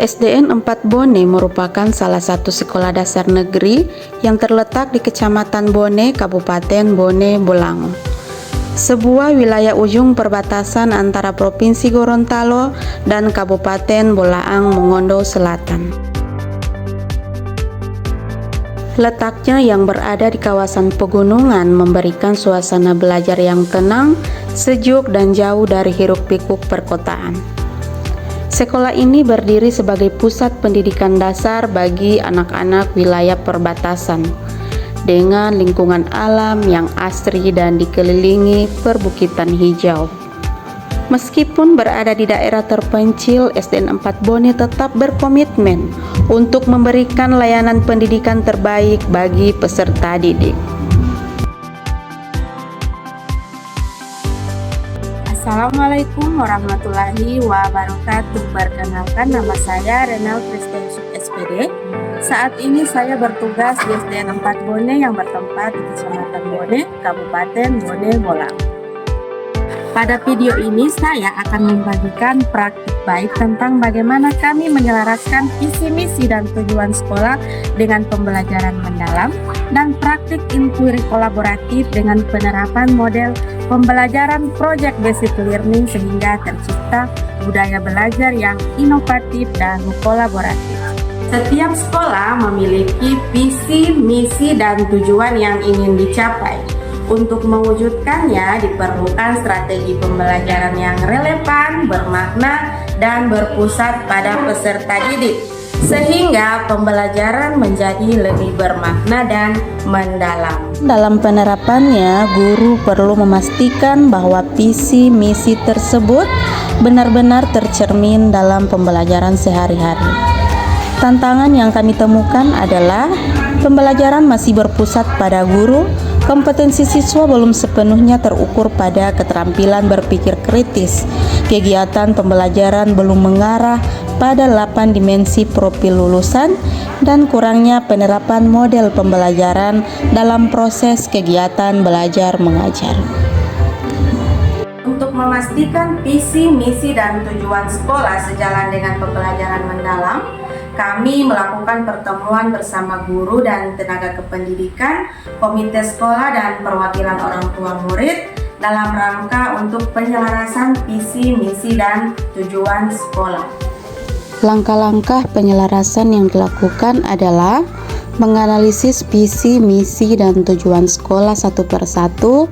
SDN 4 Bone merupakan salah satu sekolah dasar negeri yang terletak di Kecamatan Bone, Kabupaten Bone Bolango. Sebuah wilayah ujung perbatasan antara Provinsi Gorontalo dan Kabupaten Bolaang Mongondo Selatan. Letaknya yang berada di kawasan pegunungan memberikan suasana belajar yang tenang, sejuk, dan jauh dari hiruk-pikuk perkotaan. Sekolah ini berdiri sebagai pusat pendidikan dasar bagi anak-anak wilayah perbatasan, dengan lingkungan alam yang asri dan dikelilingi perbukitan hijau. Meskipun berada di daerah terpencil, SDN 4 Bone tetap berkomitmen untuk memberikan layanan pendidikan terbaik bagi peserta didik. Assalamualaikum warahmatullahi wabarakatuh. Perkenalkan, nama saya Renal Kristiansuk SPD. Saat ini saya bertugas di SDN 4 Bone yang bertempat di Kecamatan Bone, Kabupaten Bone Bolango. Pada video ini saya akan membagikan praktik baik tentang bagaimana kami menyelaraskan visi misi dan tujuan sekolah dengan pembelajaran mendalam, dan praktik inquiry kolaboratif dengan penerapan model pembelajaran project based learning sehingga tercipta budaya belajar yang inovatif dan kolaboratif. Setiap sekolah memiliki visi, misi, dan tujuan yang ingin dicapai. Untuk mewujudkannya diperlukan strategi pembelajaran yang relevan, bermakna, dan berpusat pada peserta didik, sehingga pembelajaran menjadi lebih bermakna dan mendalam. Dalam penerapannya, guru perlu memastikan bahwa visi misi tersebut benar-benar tercermin dalam pembelajaran sehari-hari. Tantangan yang kami temukan adalah pembelajaran masih berpusat pada guru, kompetensi siswa belum sepenuhnya terukur pada keterampilan berpikir kritis, kegiatan pembelajaran belum mengarah pada 8 dimensi profil lulusan, dan kurangnya penerapan model pembelajaran dalam proses kegiatan belajar mengajar. Untuk memastikan visi, misi, dan tujuan sekolah sejalan dengan pembelajaran mendalam, kami melakukan pertemuan bersama guru dan tenaga kependidikan, komite sekolah, dan perwakilan orang tua murid dalam rangka untuk penyelarasan visi, misi, dan tujuan sekolah. Langkah-langkah penyelarasan yang dilakukan adalah menganalisis visi, misi, dan tujuan sekolah satu persatu,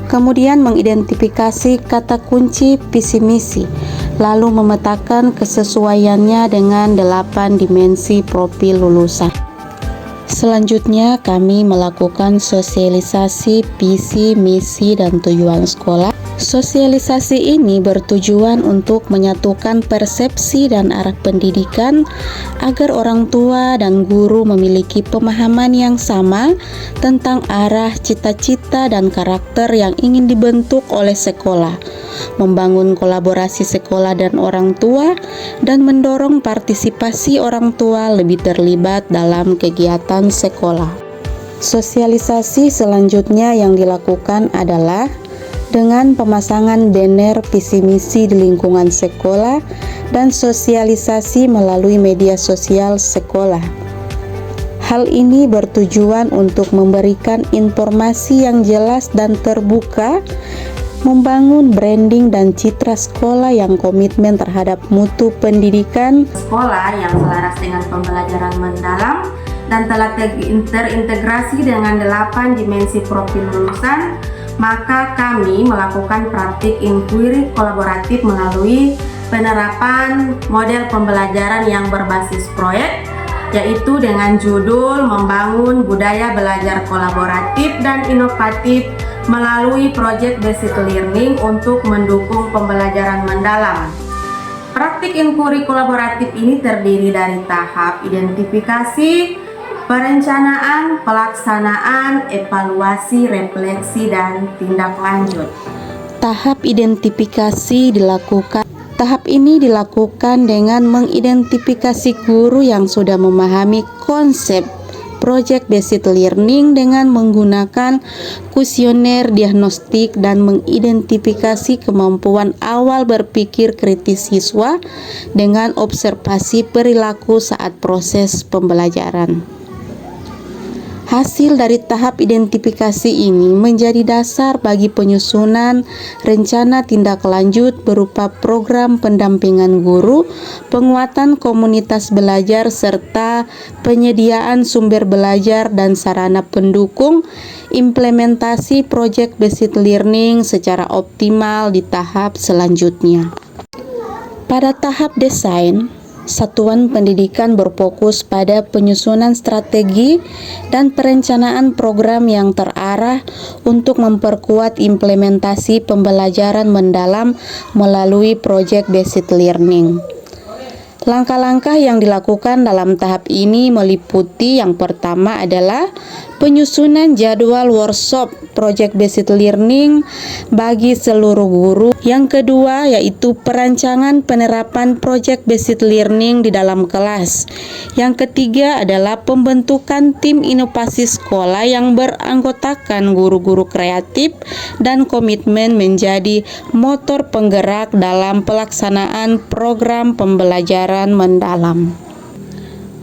kemudian mengidentifikasi kata kunci visi misi, lalu memetakan kesesuaiannya dengan 8 dimensi profil lulusan. Selanjutnya, kami melakukan sosialisasi visi, misi, dan tujuan sekolah. Sosialisasi ini bertujuan untuk menyatukan persepsi dan arah pendidikan agar orang tua dan guru memiliki pemahaman yang sama tentang arah, cita-cita, dan karakter yang ingin dibentuk oleh sekolah, membangun kolaborasi sekolah dan orang tua, dan mendorong partisipasi orang tua lebih terlibat dalam kegiatan sekolah. Sosialisasi selanjutnya yang dilakukan adalah dengan pemasangan banner visi misi di lingkungan sekolah dan sosialisasi melalui media sosial sekolah. Hal ini bertujuan untuk memberikan informasi yang jelas dan terbuka, membangun branding dan citra sekolah yang komitmen terhadap mutu pendidikan, Sekolah yang selaras dengan pembelajaran mendalam dan telah terintegrasi dengan 8 dimensi profil lulusan, maka kami melakukan praktik inquiry kolaboratif melalui penerapan model pembelajaran yang berbasis proyek, yaitu dengan judul membangun budaya belajar kolaboratif dan inovatif melalui project based learning untuk mendukung pembelajaran mendalam. Praktik inquiry kolaboratif ini terdiri dari tahap identifikasi, perencanaan, pelaksanaan, evaluasi, refleksi, dan tindak lanjut. Tahap identifikasi dilakukan. Tahap ini dilakukan dengan mengidentifikasi guru yang sudah memahami konsep Project Based Learning dengan menggunakan kuesioner diagnostik dan mengidentifikasi kemampuan awal berpikir kritis siswa dengan observasi perilaku saat proses pembelajaran. Hasil dari tahap identifikasi ini menjadi dasar bagi penyusunan rencana tindak lanjut berupa program pendampingan guru, penguatan komunitas belajar, serta penyediaan sumber belajar dan sarana pendukung implementasi Project Based Learning secara optimal di tahap selanjutnya. Pada tahap desain, satuan pendidikan berfokus pada penyusunan strategi dan perencanaan program yang terarah untuk memperkuat implementasi pembelajaran mendalam melalui Project Based Learning. Langkah-langkah yang dilakukan dalam tahap ini meliputi yang pertama adalah penyusunan jadwal workshop Project Based Learning bagi seluruh guru. Yang kedua yaitu perancangan penerapan Project Based Learning di dalam kelas. Yang ketiga adalah pembentukan tim inovasi sekolah yang beranggotakan guru-guru kreatif dan komitmen menjadi motor penggerak dalam pelaksanaan program pembelajaran mendalam.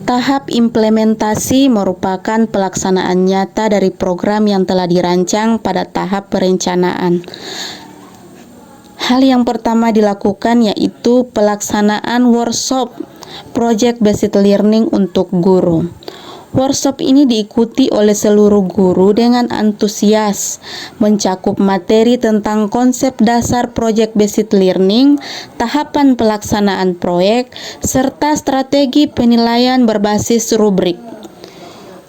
Tahap implementasi merupakan pelaksanaan nyata dari program yang telah dirancang pada tahap perencanaan. Hal yang pertama dilakukan yaitu pelaksanaan workshop Project Based Learning untuk guru. Workshop ini diikuti oleh seluruh guru dengan antusias, mencakup materi tentang konsep dasar Project Based Learning, tahapan pelaksanaan proyek, serta strategi penilaian berbasis rubrik.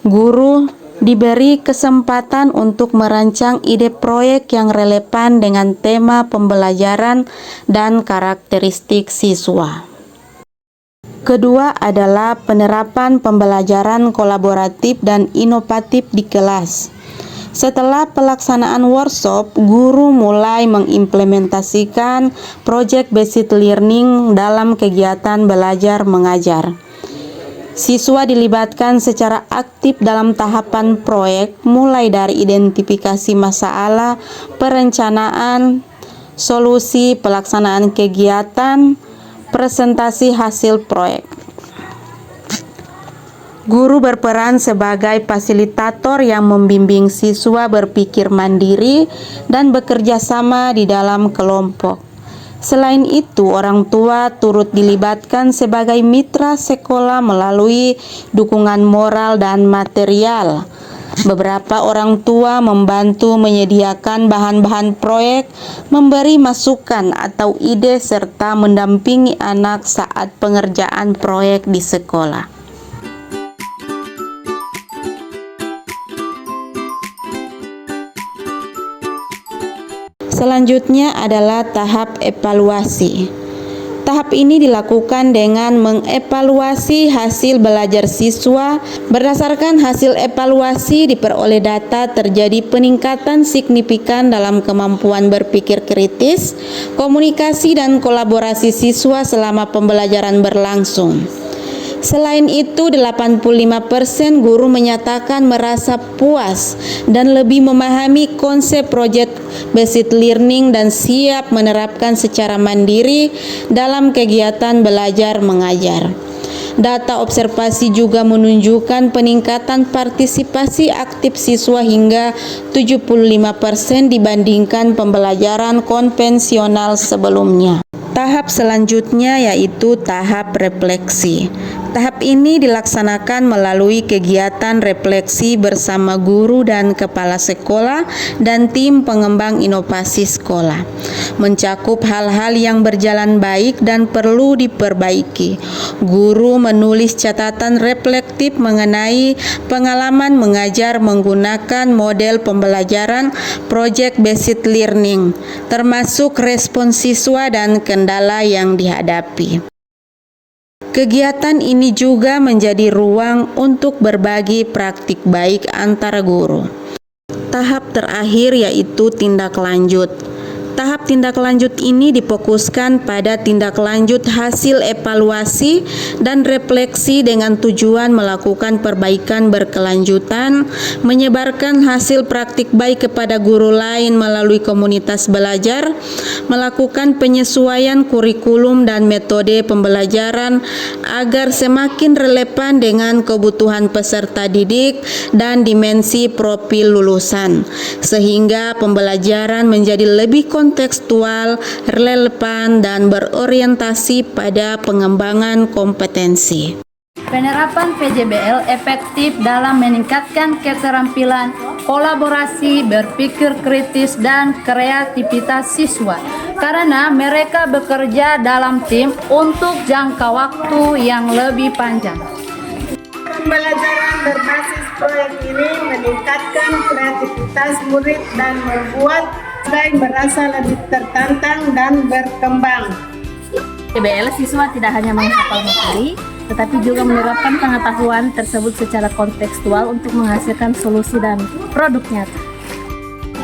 Guru diberi kesempatan untuk merancang ide proyek yang relevan dengan tema pembelajaran dan karakteristik siswa. Kedua adalah penerapan pembelajaran kolaboratif dan inovatif di kelas. Setelah pelaksanaan workshop, guru mulai mengimplementasikan Project Based Learning dalam kegiatan belajar mengajar. Siswa dilibatkan secara aktif dalam tahapan proyek, mulai dari identifikasi masalah, perencanaan, solusi, pelaksanaan kegiatan, presentasi hasil proyek. Guru berperan sebagai fasilitator yang membimbing siswa berpikir mandiri dan bekerja sama di dalam kelompok. Selain itu, orang tua turut dilibatkan sebagai mitra sekolah melalui dukungan moral dan material. Beberapa orang tua membantu menyediakan bahan-bahan proyek, memberi masukan atau ide, serta mendampingi anak saat pengerjaan proyek di sekolah. Selanjutnya adalah tahap evaluasi. Tahap ini dilakukan dengan mengevaluasi hasil belajar siswa. Berdasarkan hasil evaluasi diperoleh data terjadi peningkatan signifikan dalam kemampuan berpikir kritis, komunikasi, dan kolaborasi siswa selama pembelajaran berlangsung. Selain itu, 85% guru menyatakan merasa puas dan lebih memahami konsep Project Based Learning dan siap menerapkan secara mandiri dalam kegiatan belajar mengajar. Data observasi juga menunjukkan peningkatan partisipasi aktif siswa hingga 75% dibandingkan pembelajaran konvensional sebelumnya. Tahap selanjutnya yaitu tahap refleksi. Tahap ini dilaksanakan melalui kegiatan refleksi bersama guru dan kepala sekolah dan tim pengembang inovasi sekolah. Mencakup hal-hal yang berjalan baik dan perlu diperbaiki. Guru menulis catatan reflektif mengenai pengalaman mengajar menggunakan model pembelajaran Project Based Learning, termasuk respon siswa dan kendala yang dihadapi. Kegiatan ini juga menjadi ruang untuk berbagi praktik baik antara guru. Tahap terakhir yaitu tindak lanjut. Tahap tindak lanjut ini difokuskan pada tindak lanjut hasil evaluasi dan refleksi dengan tujuan melakukan perbaikan berkelanjutan, menyebarkan hasil praktik baik kepada guru lain melalui komunitas belajar, melakukan penyesuaian kurikulum dan metode pembelajaran agar semakin relevan dengan kebutuhan peserta didik dan dimensi profil lulusan, sehingga pembelajaran menjadi lebih kontekstual, relevan, dan berorientasi pada pengembangan kompetensi. Penerapan PJBL efektif dalam meningkatkan keterampilan kolaborasi, berpikir kritis, dan kreativitas siswa karena mereka bekerja dalam tim untuk jangka waktu yang lebih panjang. Pembelajaran berbasis proyek ini meningkatkan kreativitas murid dan membuat mereka merasa lebih tertantang dan berkembang. PJBL siswa tidak hanya menghafal materi, tetapi juga menerapkan pengetahuan tersebut secara kontekstual untuk menghasilkan solusi dan produk nyata.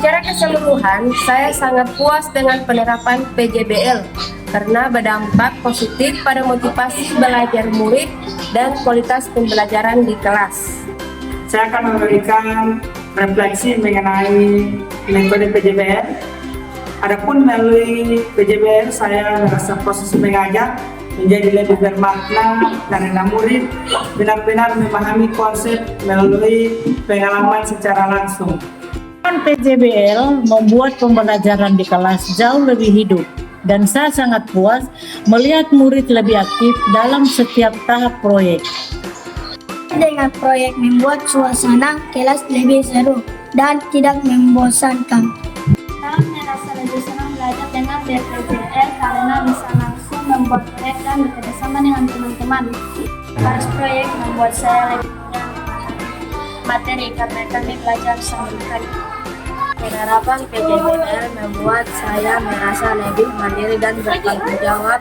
Secara keseluruhan, saya sangat puas dengan penerapan PJBL karena berdampak positif pada motivasi belajar murid dan kualitas pembelajaran di kelas. Saya akan memberikan refleksi mengenai metode PJBL. Adapun melalui PJBL saya merasa proses mengajar menjadi lebih bermakna karena murid benar-benar memahami konsep melalui pengalaman secara langsung. PJBL membuat pembelajaran di kelas jauh lebih hidup dan saya sangat puas melihat murid lebih aktif dalam setiap tahap proyek. Dengan proyek membuat suasana kelas lebih seru dan tidak membosankan. Saya merasa lebih senang belajar dengan PJBL karena bisa langsung membuat proyek dan bekerjasama dengan teman-teman. Pas proyek membuat saya lebih mudah memahami materi karena kami belajar sambil. Penerapan PJBL membuat saya merasa lebih mandiri dan bertanggung jawab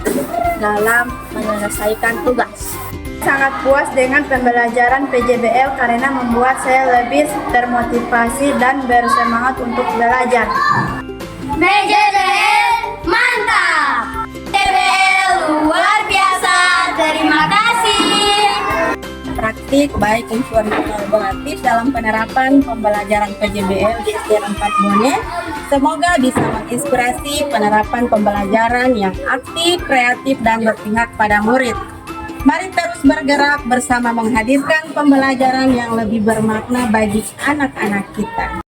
dalam menyelesaikan tugas. Sangat puas dengan pembelajaran PJBL karena membuat saya lebih termotivasi dan bersemangat untuk belajar. PJBL mantap! PJBL luar biasa, terima kasih! Praktik baik kolaboratif dalam penerapan pembelajaran PJBL di SD 4 Bone semoga bisa menginspirasi penerapan pembelajaran yang aktif, kreatif, dan berpihak pada murid. Mari terus bergerak bersama menghadirkan pembelajaran yang lebih bermakna bagi anak-anak kita.